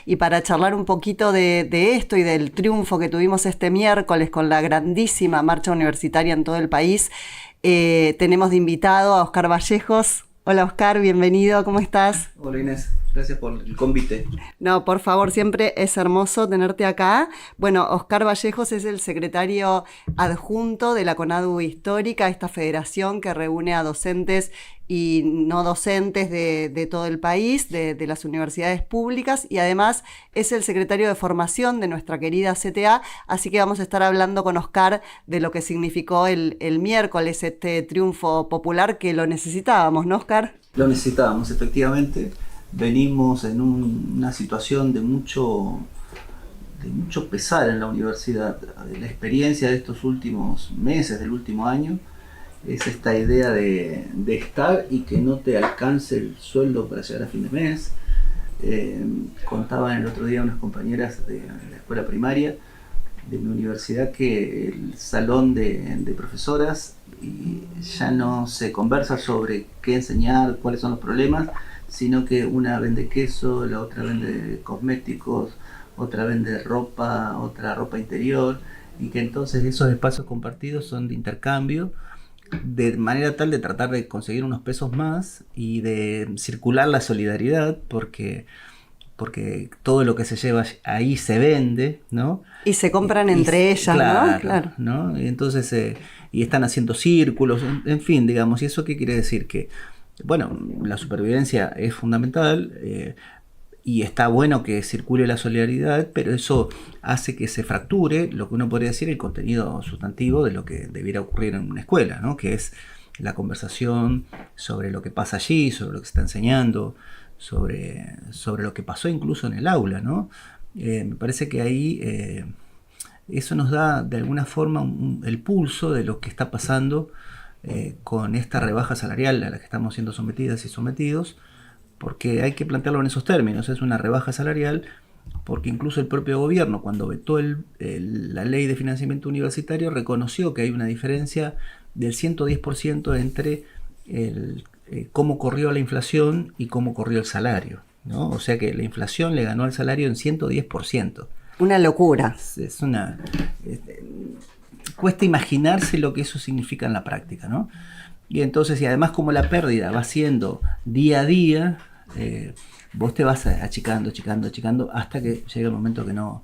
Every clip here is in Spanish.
y para charlar un poquito de esto y del triunfo que tuvimos este miércoles con la grandísima marcha universitaria en todo el país, tenemos de invitado a Oscar Vallejos. Hola Oscar, bienvenido, ¿cómo estás? Hola Inés, gracias por el convite. No, por favor, siempre es hermoso tenerte acá. Bueno, Oscar Vallejos es el secretario adjunto de la CONADU Histórica, esta federación que reúne a docentes y no docentes de todo el país, de las universidades públicas, y además es el secretario de formación de nuestra querida CTA, así que vamos a estar hablando con Oscar de lo que significó el miércoles este triunfo popular que lo necesitábamos, ¿no, Oscar? Lo necesitábamos, efectivamente. Venimos en una situación de mucho pesar en la universidad. La experiencia de estos últimos meses, del último año, es esta idea de estar y que no te alcance el sueldo para llegar a fin de mes. Contaban el otro día unas compañeras de la escuela primaria de mi universidad que el salón de profesoras ya no se conversa sobre qué enseñar, cuáles son los problemas, sino que una vende queso, la otra vende cosméticos, otra vende ropa, otra ropa interior, y que entonces esos espacios compartidos son de intercambio, de manera tal de tratar de conseguir unos pesos más y de circular la solidaridad, porque todo lo que se lleva ahí se vende, ¿no? Y se compran entre ellas, claro, ¿no? Claro. ¿no? Y entonces, y están haciendo círculos, en fin, digamos, ¿y eso qué quiere decir? Que, bueno, la supervivencia es fundamental, y está bueno que circule la solidaridad, pero eso hace que se fracture lo que uno podría decir el contenido sustantivo de lo que debiera ocurrir en una escuela, ¿no? Que es la conversación sobre lo que pasa allí, sobre lo que se está enseñando, sobre lo que pasó incluso en el aula, ¿no? Me parece que ahí eso nos da de alguna forma el pulso de lo que está pasando con esta rebaja salarial a la que estamos siendo sometidas y sometidos, porque hay que plantearlo en esos términos. Es una rebaja salarial porque incluso el propio gobierno, cuando vetó la ley de financiamiento universitario, reconoció que hay una diferencia del 110% entre cómo corrió la inflación y cómo corrió el salario, ¿no? O sea que la inflación le ganó al salario en 110%. Una locura. Cuesta imaginarse lo que eso significa en la práctica, ¿no? Y entonces, y además como la pérdida va siendo día a día, vos te vas achicando hasta que llega el momento que no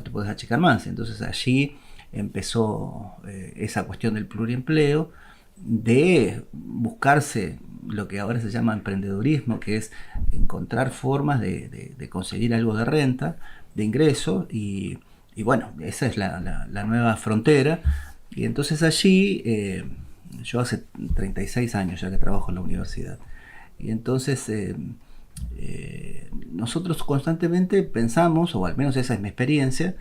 te podés achicar más. Entonces allí empezó esa cuestión del pluriempleo, de buscarse lo que ahora se llama emprendedurismo, que es encontrar formas de conseguir algo de renta, de ingreso, y bueno, esa es la nueva frontera. Y entonces allí, yo hace 36 años ya que trabajo en la universidad, y entonces nosotros constantemente pensamos, o al menos esa es mi experiencia,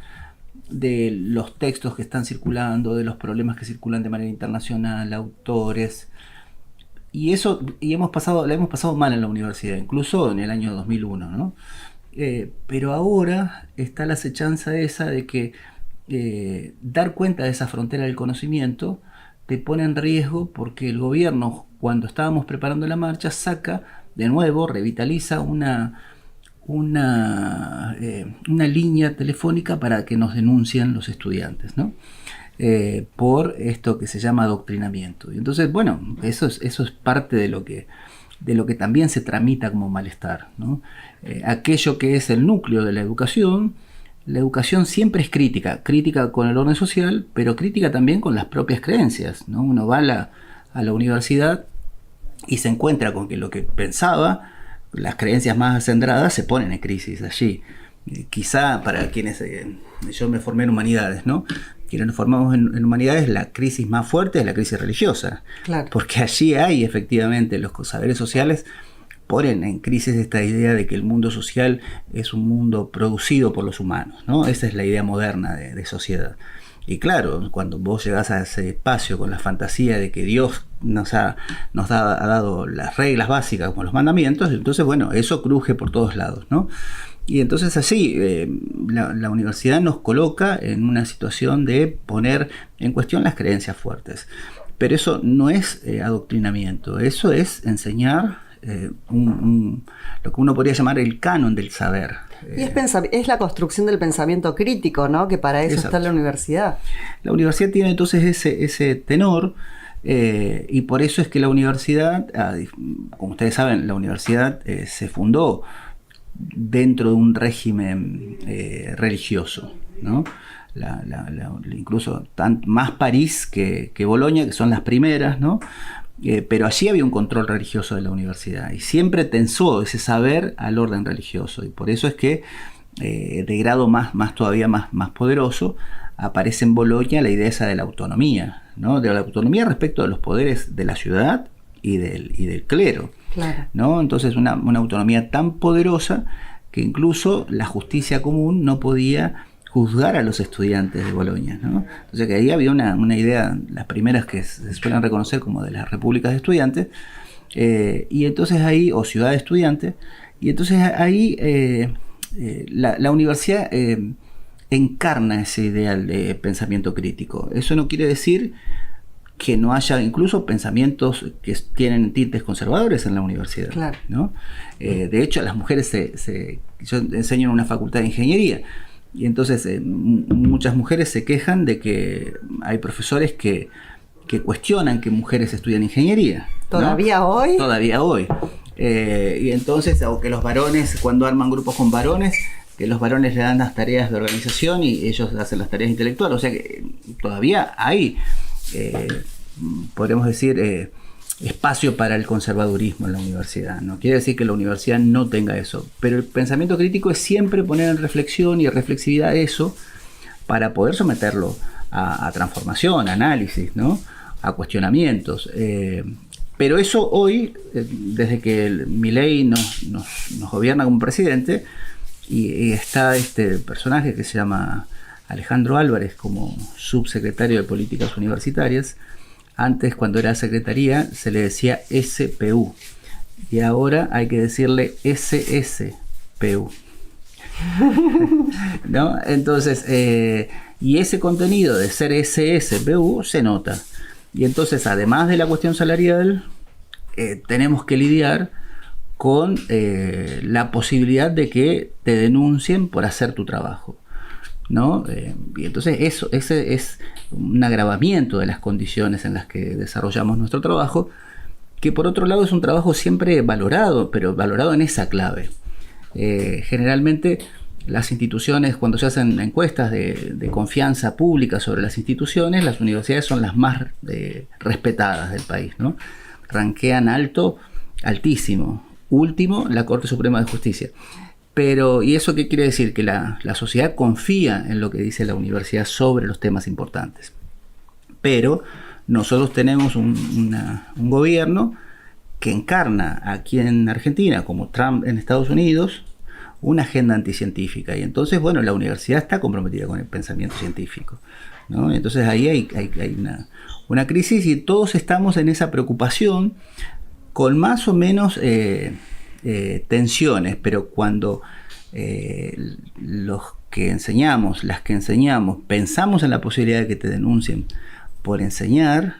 de los textos que están circulando, de los problemas que circulan de manera internacional, autores, y eso la hemos pasado mal en la universidad, incluso en el año 2001, ¿no? Pero ahora está la acechanza esa de que dar cuenta de esa frontera del conocimiento te pone en riesgo, porque el gobierno, cuando estábamos preparando la marcha, saca de nuevo, revitaliza una línea telefónica para que nos denuncien los estudiantes, ¿no? Por esto que se llama adoctrinamiento. Y entonces, bueno, eso es parte de lo que también se tramita como malestar, ¿no? Aquello que es el núcleo de la educación siempre es crítica con el orden social, pero crítica también con las propias creencias, ¿no? Uno va a la universidad y se encuentra con que lo que pensaba, las creencias más acendradas, se ponen en crisis allí. Quizá para quienes, yo me formé en humanidades, ¿no? Quienes nos formamos en humanidades, la crisis más fuerte es la crisis religiosa. Claro. Porque allí hay efectivamente los saberes sociales ponen en crisis esta idea de que el mundo social es un mundo producido por los humanos, ¿no? Esa es la idea moderna de sociedad. Y claro, cuando vos llegás a ese espacio con la fantasía de que Dios ha dado las reglas básicas como los mandamientos, entonces bueno, eso cruje por todos lados, ¿no? Y entonces así la universidad nos coloca en una situación de poner en cuestión las creencias fuertes. Pero eso no es adoctrinamiento, eso es enseñar lo que uno podría llamar el canon del saber. Y es la construcción del pensamiento crítico, ¿no? Que para eso Exacto. está la universidad. La universidad tiene entonces ese tenor, y por eso es que la universidad, como ustedes saben, la universidad se fundó dentro de un régimen religioso, ¿no? Incluso más París que Bolonia, que son las primeras, ¿no? Pero allí había un control religioso de la universidad y siempre tensó ese saber al orden religioso, y por eso es que de grado todavía más poderoso aparece en Bolonia la idea esa de la autonomía, ¿no? De la autonomía respecto de los poderes de la ciudad y del clero, Claro. ¿no? Entonces una autonomía tan poderosa que incluso la justicia común no podía juzgar a los estudiantes de Bolonia, ¿no? Entonces que ahí había una idea, las primeras que se suelen reconocer como de las repúblicas de estudiantes, y entonces ahí, o ciudad de estudiantes, y entonces ahí la universidad encarna ese ideal de pensamiento crítico. Eso no quiere decir que no haya incluso pensamientos que tienen tintes conservadores en la universidad, Claro. ¿no? De hecho, las mujeres yo enseño en una facultad de ingeniería, y entonces muchas mujeres se quejan de que hay profesores que cuestionan que mujeres estudian ingeniería, ¿no? ¿Todavía hoy? Todavía hoy. Y entonces, o que los varones, cuando arman grupos con varones, que los varones le dan las tareas de organización y ellos hacen las tareas intelectuales. O sea que todavía hay, podremos decir, espacio para el conservadurismo en la universidad. No quiere decir que la universidad no tenga eso, pero el pensamiento crítico es siempre poner en reflexión y reflexividad eso para poder someterlo a transformación, a análisis, ¿no? A cuestionamientos. Pero eso hoy, desde que Milei nos gobierna como presidente, y está este personaje que se llama Alejandro Álvarez como subsecretario de Políticas Universitarias. Antes, cuando era secretaría, se le decía SPU, y ahora hay que decirle SSPU. ¿No? Entonces, y ese contenido de ser SSPU se nota. Y entonces, además de la cuestión salarial, tenemos que lidiar con la posibilidad de que te denuncien por hacer tu trabajo, ¿no? Y entonces ese es un agravamiento de las condiciones en las que desarrollamos nuestro trabajo, que por otro lado es un trabajo siempre valorado, pero valorado en esa clave. Generalmente las instituciones, cuando se hacen encuestas de confianza pública sobre las instituciones, las universidades son las más respetadas del país, ¿no? Ranquean altísimo. Último, la Corte Suprema de Justicia. Pero, ¿y eso qué quiere decir? Que la sociedad confía en lo que dice la universidad sobre los temas importantes. Pero nosotros tenemos un gobierno que encarna aquí en Argentina, como Trump en Estados Unidos, una agenda anticientífica. Y entonces, bueno, la universidad está comprometida con el pensamiento científico, ¿no? Entonces ahí hay una crisis, y todos estamos en esa preocupación con más o menos tensiones, pero cuando los que enseñamos, las que enseñamos, pensamos en la posibilidad de que te denuncien por enseñar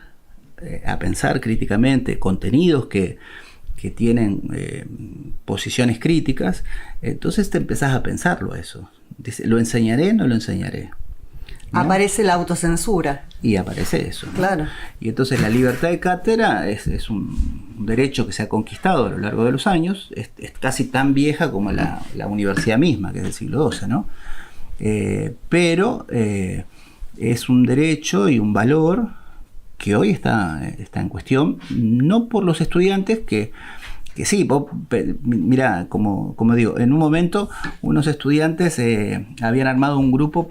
a pensar críticamente contenidos que tienen posiciones críticas, entonces te empezás a pensarlo eso. Dice, ¿lo enseñaré o no lo enseñaré? ¿No? Aparece la autocensura. Y aparece eso, ¿no? Claro. Y entonces la libertad de cátedra es un derecho que se ha conquistado a lo largo de los años, es casi tan vieja como la universidad misma, que es del siglo XII, ¿no? Pero es un derecho y un valor que hoy está en cuestión, no por los estudiantes que sí, mirá, como digo, en un momento unos estudiantes habían armado un grupo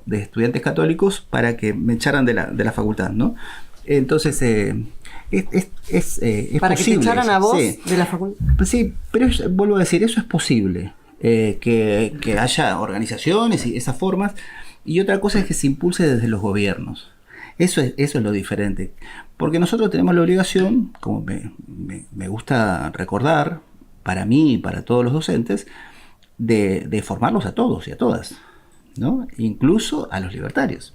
de estudiantes católicos para que me echaran de la facultad, ¿no? Entonces es para posible. Que te echaran a vos Sí. de la facultad. Sí, pero vuelvo a decir, eso es posible, que haya organizaciones y esas formas, y otra cosa es que se impulse desde los gobiernos. Eso es lo diferente. Porque nosotros tenemos la obligación, como me gusta recordar, para mí y para todos los docentes, de formarlos a todos y a todas, ¿no? Incluso a los libertarios.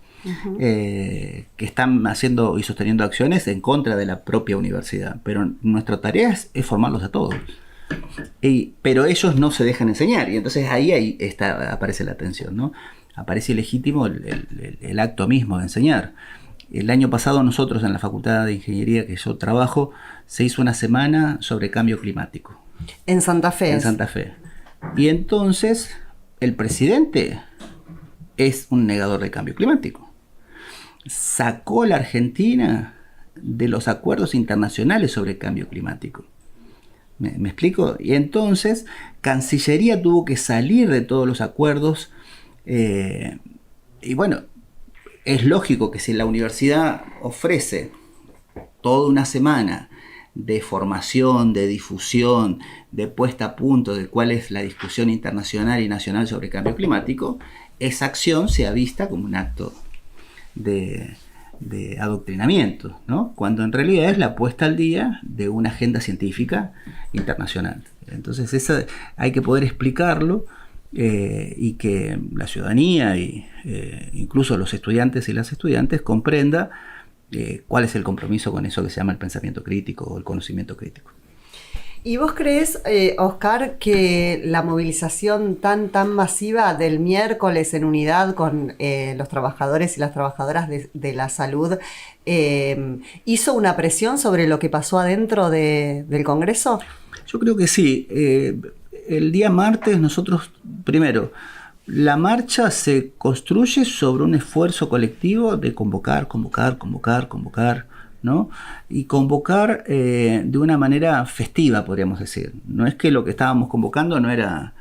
que están haciendo y sosteniendo acciones en contra de la propia universidad. Pero nuestra tarea es formarlos a todos. Pero ellos no se dejan enseñar, y entonces ahí aparece la tensión, ¿no? Aparece ilegítimo el acto mismo de enseñar. El año pasado nosotros en la Facultad de Ingeniería que yo trabajo, se hizo una semana sobre cambio climático. En Santa Fe. En Santa Fe. Y entonces el presidente es un negador del cambio climático. Sacó a la Argentina de los acuerdos internacionales sobre el cambio climático. ¿Me explico? Y entonces Cancillería tuvo que salir de todos los acuerdos. Y bueno, es lógico que si la universidad ofrece toda una semana de formación, de difusión, de puesta a punto de cuál es la discusión internacional y nacional sobre el cambio climático, esa acción sea vista como un acto de adoctrinamiento, ¿no? Cuando en realidad es la puesta al día de una agenda científica internacional. Entonces eso hay que poder explicarlo, y que la ciudadanía y incluso los estudiantes y las estudiantes comprenda cuál es el compromiso con eso que se llama el pensamiento crítico o el conocimiento crítico. ¿Y vos crees, Oscar, que la movilización tan masiva del miércoles en unidad con los trabajadores y las trabajadoras de la salud hizo una presión sobre lo que pasó adentro del Congreso? Yo creo que sí. El día martes nosotros, primero, la marcha se construye sobre un esfuerzo colectivo de convocar, ¿no? Y convocar de una manera festiva, podríamos decir. No es que lo que estábamos convocando no era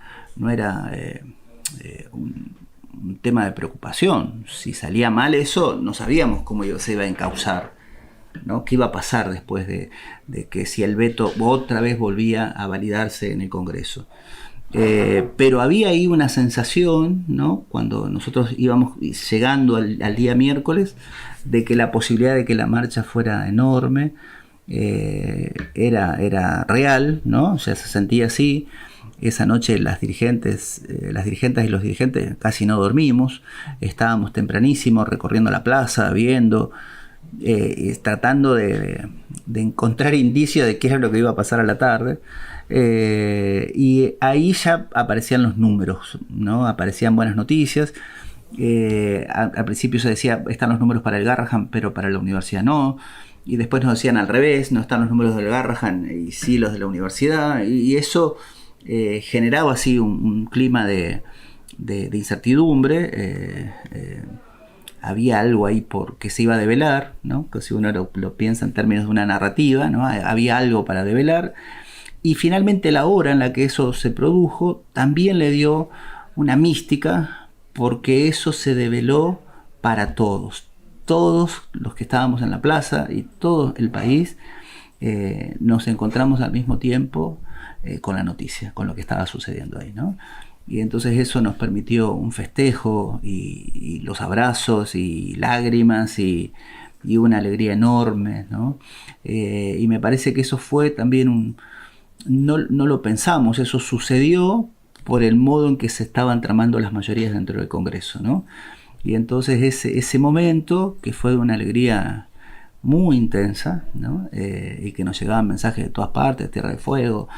un tema de preocupación. Si salía mal eso, no sabíamos cómo se iba a encauzar, ¿no? ¿Qué iba a pasar después de que si el veto otra vez volvía a validarse en el Congreso? Pero había ahí una sensación, ¿no? Cuando nosotros íbamos llegando al día miércoles, de que la posibilidad de que la marcha fuera enorme era real, ¿no? O sea, se sentía así. Esa noche las dirigentes y los dirigentes casi no dormimos, estábamos tempranísimo recorriendo la plaza, viendo, tratando de encontrar indicios de qué era lo que iba a pasar a la tarde. Y ahí ya aparecían los números, ¿no? Aparecían buenas noticias. Al principio se decía, están los números para el Garrahan, pero para la universidad no. Y después nos decían al revés, no están los números del Garrahan y sí los de la universidad. Y eso generaba así un clima de incertidumbre. Había algo ahí que se iba a develar, ¿no? Que si uno lo piensa en términos de una narrativa, ¿no? Había algo para develar. Y finalmente la hora en la que eso se produjo también le dio una mística, porque eso se develó para todos. Todos los que estábamos en la plaza y todo el país nos encontramos al mismo tiempo con la noticia, con lo que estaba sucediendo ahí, ¿no? Y entonces eso nos permitió un festejo y los abrazos y lágrimas y una alegría enorme, ¿no? Y me parece que eso fue también no lo pensamos, eso sucedió por el modo en que se estaban tramando las mayorías dentro del Congreso, ¿no? Y entonces ese momento, que fue de una alegría muy intensa, ¿no? Y que nos llegaban mensajes de todas partes, Tierra de Fuego,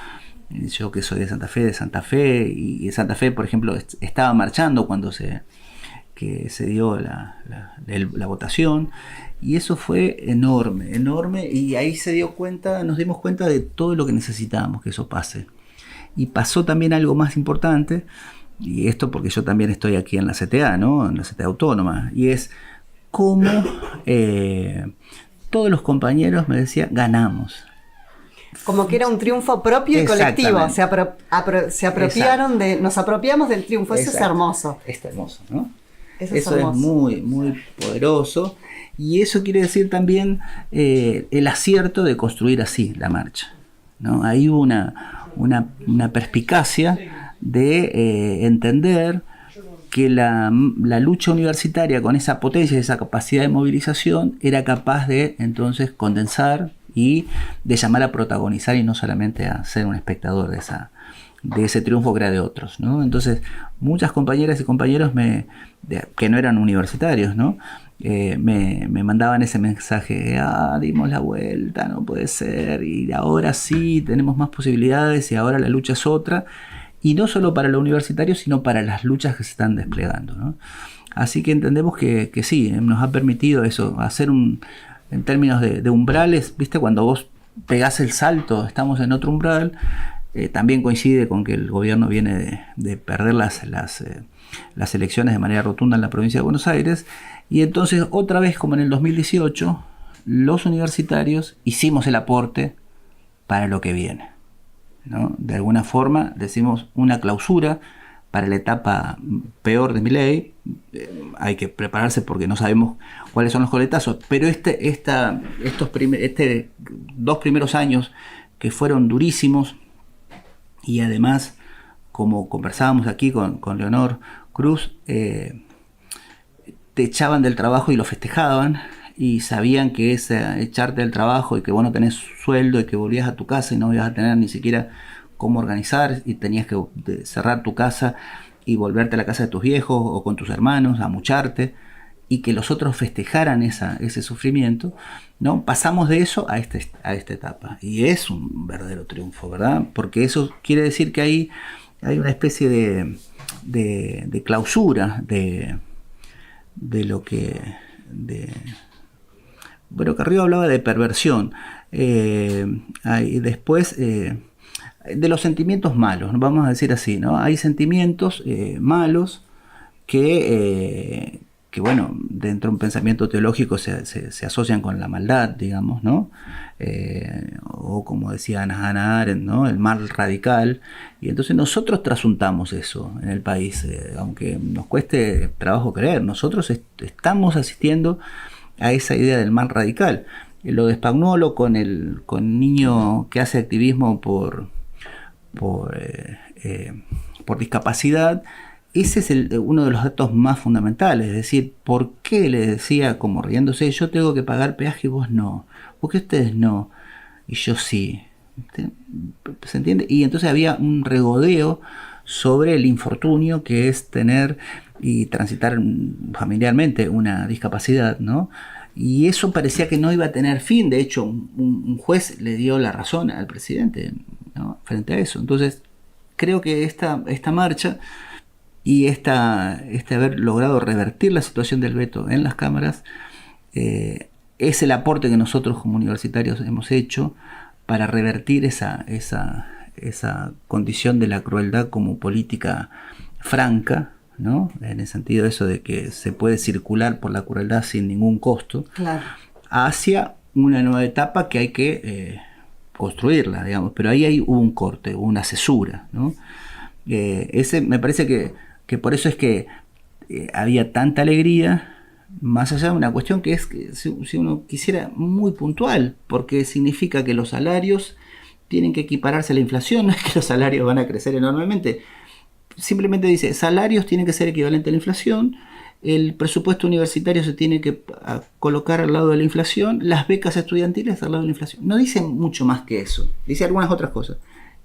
yo que soy de Santa Fe, y Santa Fe, por ejemplo, estaba marchando cuando se dio la votación, y eso fue enorme, y ahí nos dimos cuenta de todo lo que necesitábamos que eso pase. Y pasó también algo más importante, y esto porque yo también estoy aquí en la CTA, ¿no? En la CTA Autónoma, y es cómo todos los compañeros me decían, ganamos. Como que era un triunfo propio y colectivo, se apropiaron nos apropiamos del triunfo. Eso es hermoso. Está hermoso, ¿no? Eso es muy, muy poderoso, y eso quiere decir también el acierto de construir así la marcha, ¿no? Hay una perspicacia de entender que la lucha universitaria con esa potencia y esa capacidad de movilización era capaz de entonces condensar y de llamar a protagonizar y no solamente a ser un espectador de de ese triunfo que era de otros, ¿no? Entonces, muchas compañeras y compañeros que no eran universitarios, ¿no? Me mandaban ese mensaje: dimos la vuelta, no puede ser, y ahora sí tenemos más posibilidades y ahora la lucha es otra, y no solo para los universitarios, sino para las luchas que se están desplegando, ¿no? Así que entendemos que sí, nos ha permitido eso, hacer en términos de umbrales, ¿viste? Cuando vos pegás el salto, estamos en otro umbral. También coincide con que el gobierno viene de perder las elecciones de manera rotunda en la provincia de Buenos Aires, y entonces otra vez, como en el 2018, los universitarios hicimos el aporte para lo que viene, ¿no? De alguna forma decimos una clausura para la etapa peor de Milei. Hay que prepararse porque no sabemos cuáles son los coletazos, pero estos 2 primeros años que fueron durísimos, y además, como conversábamos aquí con Leonor Cruz, te echaban del trabajo y lo festejaban, y sabían que ese echarte del trabajo y que vos no tenés sueldo y que volvías a tu casa y no ibas a tener ni siquiera cómo organizar, y tenías que cerrar tu casa y volverte a la casa de tus viejos o con tus hermanos a mucharte, y que los otros festejaran ese sufrimiento, ¿no? Pasamos de eso a esta etapa, y es un verdadero triunfo, ¿verdad? Porque eso quiere decir que hay una especie de clausura de lo que... Bueno, Carrillo hablaba de perversión, y después de los sentimientos malos, ¿no? Vamos a decir así, ¿no? Hay sentimientos malos que bueno, dentro de un pensamiento teológico se asocian con la maldad, digamos, ¿no? O como decía Hannah Arendt, ¿no? El mal radical. Y entonces nosotros trasuntamos eso en el país, aunque nos cueste trabajo creer. Nosotros estamos asistiendo a esa idea del mal radical. Lo de Spagnuolo con niño que hace activismo por discapacidad. Ese es uno de los datos más fundamentales, es decir, ¿por qué le decía, como riéndose, yo tengo que pagar peaje y vos no? ¿Por qué ustedes no? Y yo sí. ¿Se entiende? Y entonces había un regodeo sobre el infortunio que es tener y transitar familiarmente una discapacidad, ¿no? Y eso parecía que no iba a tener fin. De hecho, un juez le dio la razón al presidente, ¿no? Frente a eso. Entonces, creo que esta marcha y haber logrado revertir la situación del veto en las cámaras es el aporte que nosotros como universitarios hemos hecho para revertir esa condición de la crueldad como política franca, ¿no? En el sentido de eso de que se puede circular por la crueldad sin ningún costo, claro, hacia una nueva etapa que hay que construirla, digamos. Pero ahí hubo un corte, hubo una cesura, ¿no? Ese me parece que por eso es que había tanta alegría, más allá de una cuestión que es que si uno quisiera muy puntual, porque significa que los salarios tienen que equipararse a la inflación, no es que los salarios van a crecer enormemente, simplemente dice salarios tienen que ser equivalentes a la inflación, el presupuesto universitario se tiene que colocar al lado de la inflación, las becas estudiantiles al lado de la inflación. No dice mucho más que eso, dice algunas otras cosas,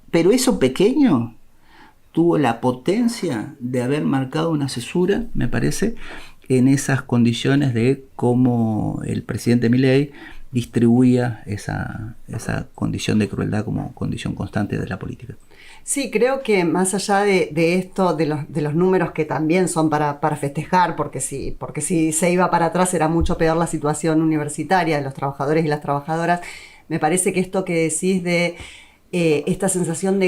pero eso pequeño tuvo la potencia de haber marcado una cesura, me parece, en esas condiciones de cómo el presidente Milei distribuía esa condición de crueldad como condición constante de la política. Sí, creo que más allá de esto, de los números que también son para festejar, porque si se iba para atrás era mucho peor la situación universitaria de los trabajadores y las trabajadoras, me parece que esto que decís de esta sensación de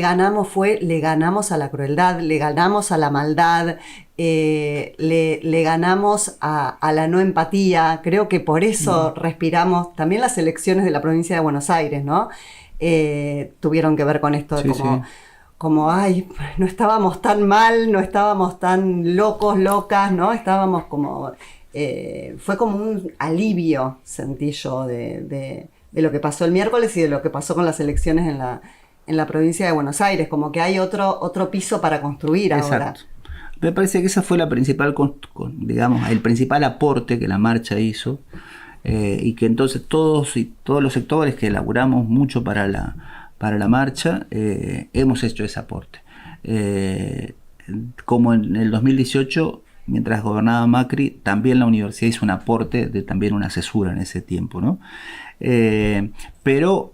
le ganamos a la crueldad, le ganamos a la maldad, le ganamos a la no empatía. Creo que por eso respiramos. También las elecciones de la provincia de Buenos Aires, ¿no? Tuvieron que ver con esto de como, ay, no estábamos tan mal, no estábamos tan locas, ¿no? Estábamos como... fue como un alivio, sentí yo, de lo que pasó el miércoles y de lo que pasó con las elecciones en la provincia de Buenos Aires, como que hay otro piso para construir. Exacto. Ahora. Me parece que esa fue la principal, digamos, el principal aporte que la marcha hizo, y que entonces todos los sectores que elaboramos mucho para la marcha hemos hecho ese aporte. Como en el 2018, mientras gobernaba Macri, también la universidad hizo un aporte de también una cesura en ese tiempo, ¿no? Pero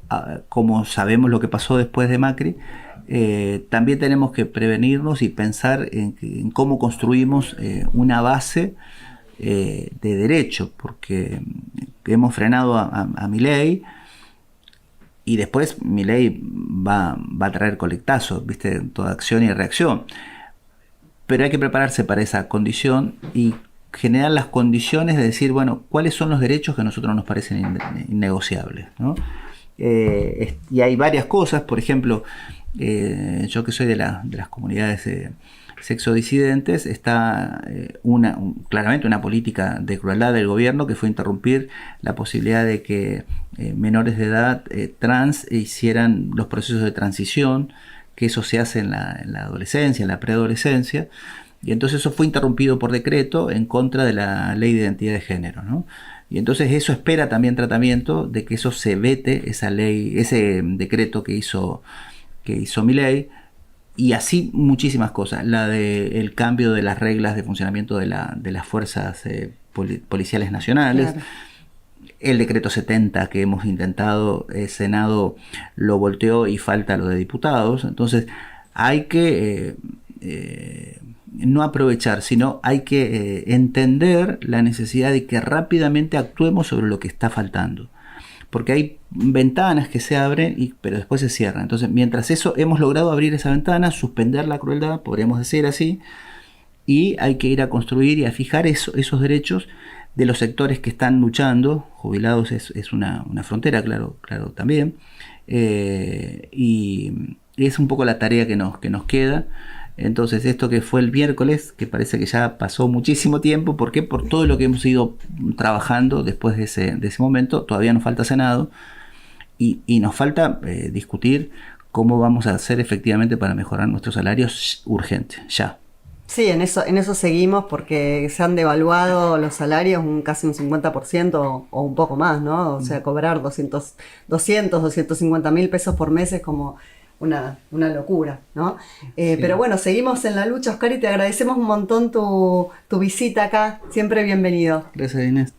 como sabemos lo que pasó después de Macri, también tenemos que prevenirnos y pensar en cómo construimos una base de derecho, porque hemos frenado a Milei y después Milei va a traer colectazos, ¿viste? Toda acción y reacción. Pero hay que prepararse para esa condición y generar las condiciones de decir, bueno, ¿cuáles son los derechos que a nosotros nos parecen innegociables, ¿no? Y hay varias cosas, por ejemplo, yo que soy de las comunidades sexodisidentes, está claramente una política de crueldad del gobierno que fue interrumpir la posibilidad de que menores de edad trans hicieran los procesos de transición, que eso se hace en la adolescencia, en la preadolescencia, y entonces eso fue interrumpido por decreto en contra de la ley de identidad de género, ¿no? Y entonces eso espera también tratamiento de que eso se vete, esa ley, ese decreto que hizo Milei, y así muchísimas cosas. El cambio de las reglas de funcionamiento de las fuerzas policiales nacionales. Claro. El decreto 70 que hemos intentado, el Senado lo volteó y falta lo de diputados. Entonces hay que no aprovechar, sino hay que entender la necesidad de que rápidamente actuemos sobre lo que está faltando. Porque hay ventanas que se abren, pero después se cierran. Entonces, mientras eso hemos logrado abrir esa ventana, suspender la crueldad, podríamos decir así, y hay que ir a construir y a fijar esos derechos de los sectores que están luchando. Jubilados es una frontera, claro también. Y es un poco la tarea que nos queda. Entonces, esto que fue el miércoles, que parece que ya pasó muchísimo tiempo, ¿por qué? Por todo lo que hemos ido trabajando después de ese momento. Todavía nos falta Senado y nos falta discutir cómo vamos a hacer efectivamente para mejorar nuestros salarios urgente, ya. Sí, en eso seguimos porque se han devaluado los salarios casi un 50% o un poco más, ¿no? O sea, cobrar 250 mil pesos por mes es como una locura, ¿no? Sí. Pero bueno, seguimos en la lucha, Oscar, y te agradecemos un montón tu visita acá. Siempre bienvenido. Gracias, Inés.